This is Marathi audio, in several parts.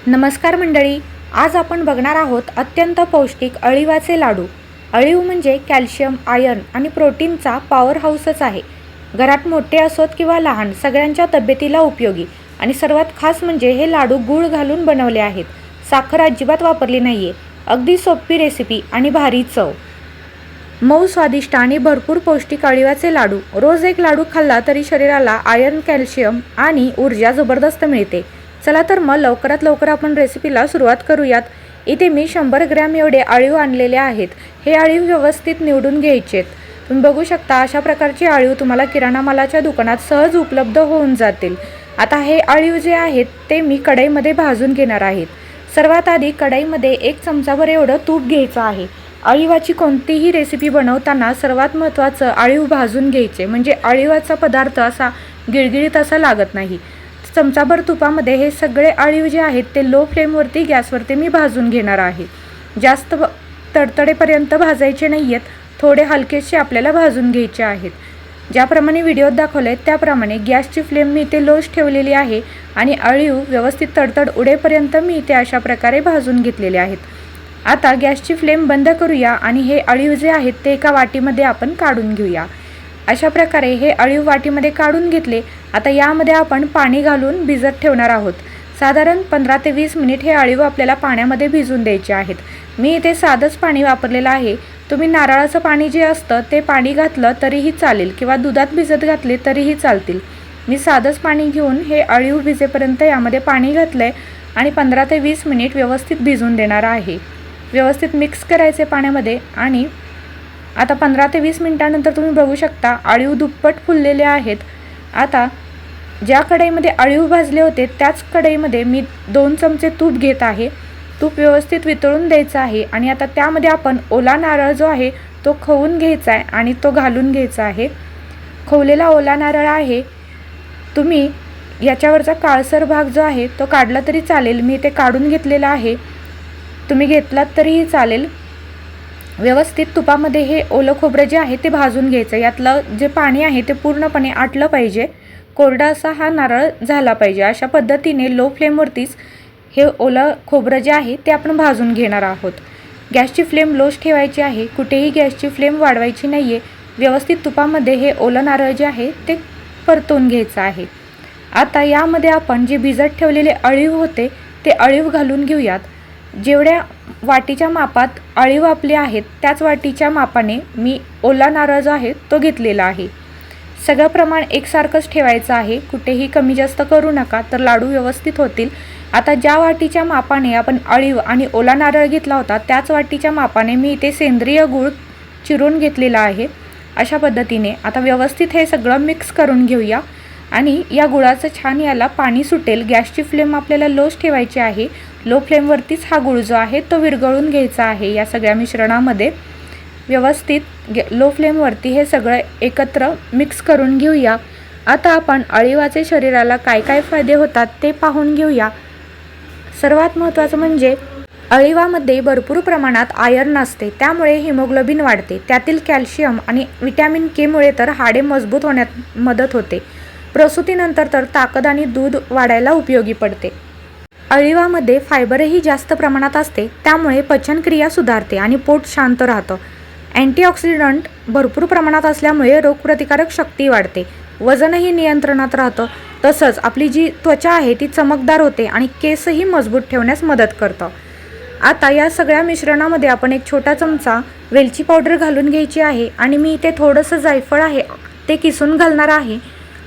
नमस्कार मंडळी, आज आपण बघणार आहोत अत्यंत पौष्टिक अळीवाचे लाडू। अळीव म्हणजे कॅल्शियम, आयर्न आणि प्रोटीनचा पॉवर हाऊसच आहे। घरात मोठे असोत किंवा लहान सगळ्यांच्या तब्येतीला उपयोगी आणि सर्वात खास म्हणजे हे लाडू गूळ घालून बनवले आहेत। साखर अजिबात वापरली नाहीये। अगदी सोपी रेसिपी आणि भारी चव। मऊ, स्वादिष्ट आणि भरपूर पौष्टिक अळीवाचे लाडू। रोज एक लाडू खाल्ला तरी शरीराला आयर्न, कॅल्शियम आणि ऊर्जा जबरदस्त मिळते। चला तर मग लवकरात लवकर आपण रेसिपीला सुरुवात करूयात। इथे मी 100 ग्रॅम एवढे अळीव आणलेले आहेत। हे अळीव व्यवस्थित निवडून घ्यायचेत। तुम्ही बघू शकता अशा प्रकारचे अळीव तुम्हाला किराणा मालाच्या दुकानात सहज उपलब्ध होऊन जातील। आता हे अळीव जे आहेत ते मी कढईमध्ये भाजून घेणार आहेत। सर्वात आधी कढईमध्ये 1 चमचाभर एवढं तूप घ्यायचं आहे। अळीवाची कोणतीही रेसिपी बनवताना सर्वात महत्त्वाचं अळीव भाजून घ्यायचे, म्हणजे अळीवाचा पदार्थ असा गिळगिळीत असा लागत नाही। चमचाभर तुपामध्ये हे सगळे अळीव जे आहेत ते लो फ्लेमवरती गॅसवरती मी भाजून घेणार आहे। जास्त तडतडेपर्यंत भाजायचे नाही आहेत, थोडे हलकेसे आपल्याला भाजून घ्यायचे आहेत। ज्याप्रमाणे व्हिडिओत दाखवले त्याप्रमाणे गॅसची फ्लेम मी इथे लोच ठेवलेली आहे आणि अळीव व्यवस्थित तडतड उडेपर्यंत मी इथे अशा प्रकारे भाजून घेतलेले आहेत। आता गॅसची फ्लेम बंद करूया आणि हे अळीव जे आहेत ते एका वाटीमध्ये आपण काढून घेऊया। अशा प्रकारे हे अळीव वाटीमध्ये काढून घेतले। आता यामध्ये आपण पाणी घालून भिजत ठेवणार आहोत। साधारण 15 ते 20 मिनिट हे अळीव आपल्याला पाण्यामध्ये भिजून द्यायचे आहेत। मी इथे साधंच पाणी वापरलेलं आहे। तुम्ही नारळाचं पाणी जे असतं ते पाणी घातलं तरीही चालेल किंवा दुधात भिजत घातले तरीही चालतील। मी साधंच पाणी घेऊन हे अळीव भिजेपर्यंत यामध्ये पाणी घातलंय आणि 15 ते 20 मिनिट व्यवस्थित भिजून देणार आहे। व्यवस्थित मिक्स करायचे पाण्यामध्ये आणि आता 15 ते 20 मिनिटांनंतर तुम्ही बघू शकता अळीव दुप्पट फुललेले आहेत। आता ज्या कढईमध्ये अळीव भाजले होते त्याच कढईमध्ये मी 2 चमचे तूप घेत आहे। तूप व्यवस्थित वितळून द्यायचं आहे आणि आता त्यामध्ये आपण ओला नारळ जो आहे तो खवून घ्यायचा आहे आणि तो घालून घ्यायचा आहे। खवलेला ओला नारळ आहे। तुम्ही याच्यावरचा काळसर भाग जो आहे तो काढला तरी चालेल। मी ते काढून घेतलेला आहे, तुम्ही घेतलात तरीही चालेल। व्यवस्थित तुपामध्ये हे ओलं खोबरं जे आहे ते भाजून घ्यायचं। यातलं जे पाणी आहे ते पूर्णपणे आटलं पाहिजे। कोरडा असा हा नारळ झाला पाहिजे। अशा पद्धतीने लो फ्लेमवरतीच हे ओलं खोबरं जे आहे ते आपण भाजून घेणार आहोत। गॅसची फ्लेम लोच ठेवायची आहे, कुठेही गॅसची फ्लेम वाढवायची नाही आहे। व्यवस्थित तुपामध्ये हे ओलं नारळ जे आहे ते परतून घ्यायचं आहे। आता यामध्ये आपण जे भिजत ठेवलेले अळीव होते ते अळीव घालून घेऊयात। जेवढ्या वाटीच्या मापात अळीव आपले आहेत त्याच वाटीच्या मापाने मी ओला नारळ जो आहे तो घेतलेला आहे। सगळं प्रमाण एकसारखंच ठेवायचं आहे, कुठेही कमी जास्त करू नका तर लाडू व्यवस्थित होतील। आता ज्या वाटीच्या मापाने आपण अळीव आणि ओला नारळ घेतला होता त्याच वाटीच्या मापाने मी इथे सेंद्रिय गूळ चिरून घेतलेला आहे। अशा पद्धतीने आता व्यवस्थित हे सगळं मिक्स करून घेऊया आणि या गुळाचं छान याला पाणी सुटेल। गॅसची फ्लेम आपल्याला लोच ठेवायची आहे। लो फ्लेमवरतीच हा गूळ जो आहे तो विरघळून घ्यायचा आहे। या सगळ्या मिश्रणामध्ये व्यवस्थित लो फ्लेमवरती हे सगळं एकत्र मिक्स करून घेऊया। आता आपण अळीवाचे शरीराला काय काय फायदे होतात ते पाहून घेऊया। सर्वात महत्त्वाचं म्हणजे अळीवामध्ये भरपूर प्रमाणात आयर्न असते, त्यामुळे हिमोग्लोबिन वाढते। त्यातील कॅल्शियम आणि विटॅमिन के मुळे तर हाडे मजबूत होण्यात मदत होते। प्रसूतीनंतर तर ताकद आणि दूध वाढायला उपयोगी पडते। अळीवामध्ये फायबरही जास्त प्रमाणात असते, त्यामुळे पचनक्रिया सुधारते आणि पोट शांत राहतं। अँटीऑक्सिडंट भरपूर प्रमाणात असल्यामुळे रोगप्रतिकारक शक्ती वाढते, वजनही नियंत्रणात राहतं। तसंच आपली जी त्वचा आहे ती चमकदार होते आणि केसही मजबूत ठेवण्यास मदत करतं। आता या सगळ्या मिश्रणामध्ये आपण 1 छोटा चमचा वेलची पावडर घालून घ्यायची आहे आणि मी इथे थोडंसं जायफळ आहे ते किसून घालणार आहे।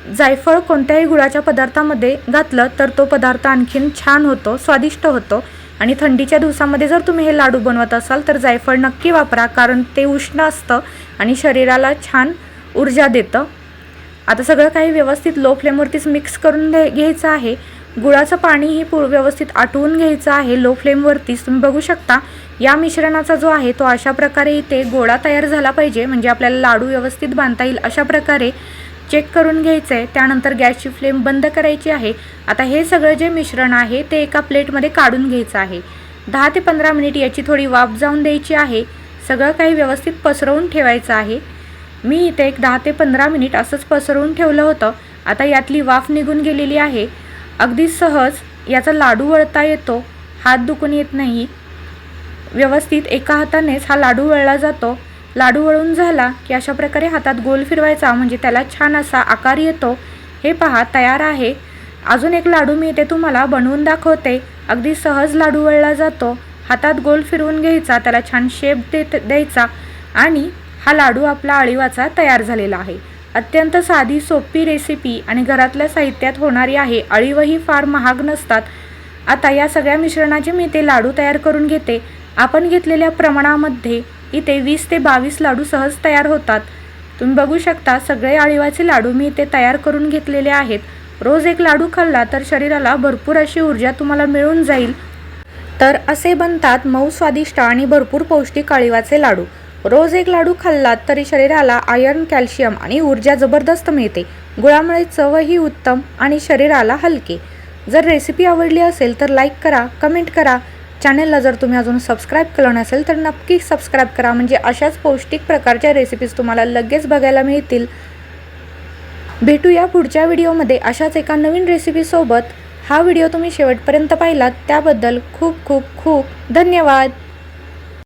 जायफळ कोणत्याही गुळाच्या पदार्थामध्ये घातलं तर तो पदार्थ आणखीन छान होतो, स्वादिष्ट होतो। आणि थंडीच्या दिवसामध्ये जर तुम्ही हे लाडू बनवत असाल तर जायफळ नक्की वापरा, कारण ते उष्ण असतं आणि शरीराला छान ऊर्जा देतं। आता सगळं काही व्यवस्थित लो फ्लेमवरतीच मिक्स करून घ्यायचं आहे। गुळाचं पाणीही व्यवस्थित आटवून घ्यायचं आहे लो फ्लेमवरतीच। तुम्ही बघू शकता या मिश्रणाचा जो आहे तो अशा प्रकारे इथे गोळा तयार झाला पाहिजे, म्हणजे आपल्याला लाडू व्यवस्थित बांधता येईल। अशा प्रकारे चेक करून घ्यायचं आहे। त्यानंतर गॅसची फ्लेम बंद करायची आहे। आता हे सगळं जे मिश्रण आहे ते एका प्लेटमध्ये काढून घ्यायचं आहे। 10 ते 15 मिनिट याची थोडी वाफ जाऊन द्यायची आहे। सगळं काही व्यवस्थित पसरवून ठेवायचं आहे। मी इथे एक 10 ते 15 मिनिट असंच पसरवून ठेवलं होतं। आता यातली वाफ निघून गेलेली आहे। अगदी सहज याचा लाडू वळता येतो, हात दुखून येत नाही. व्यवस्थित एका हातानेच हा लाडू वळला जातो. लाडू वळून झाला की अशा प्रकारे हातात गोल फिरवायचा, म्हणजे त्याला छान असा आकार येतो. हे पहा, तयार आहे. अजून एक लाडू मी इथे तुम्हाला बनवून दाखवते. अगदी सहज लाडू वळला जातो. हातात गोल फिरवून घ्यायचा, त्याला छान शेप द्यायचा आणि हा लाडू आपला अळीवाचा तयार झालेला आहे. अत्यंत साधी सोपी रेसिपी आणि घरातल्या साहित्यात होणारी आहे. अळीवही फार महाग नसतात. आता या सगळ्या मिश्रणाचे मी ते लाडू तयार करून घेते. आपण घेतलेल्या प्रमाणामध्ये इथे 20 ते 22 लाडू सहज तयार होतात. तुम्ही बघू शकता, सगळे अळीवाचे लाडू मी इथे तयार करून घेतलेले आहेत. रोज एक लाडू खाल्ला तर शरीराला भरपूर अशी ऊर्जा तुम्हाला मिळून जाईल. तर असे बनतात मऊ, स्वादिष्ट आणि भरपूर पौष्टिक अळीवाचे लाडू. रोज एक लाडू खाल्लात तरी शरीराला आयर्न, कॅल्शियम आणि ऊर्जा जबरदस्त मिळते. गुळामुळे चवही उत्तम आणि शरीराला हलके. जर रेसिपी आवडली असेल तर लाईक करा, कमेंट करा. चॅनलला जर तुम्ही अजून सबस्क्राईब केलं नसेल तर नक्की सबस्क्राईब करा, म्हणजे अशाच पौष्टिक प्रकारच्या रेसिपीज तुम्हाला लगेच बघायला मिळतील. भेटूया पुढच्या व्हिडिओमध्ये अशाच एका नवीन रेसिपीसोबत. हा व्हिडिओ तुम्ही शेवटपर्यंत पाहिलात त्याबद्दल खूप खूप खूप धन्यवाद.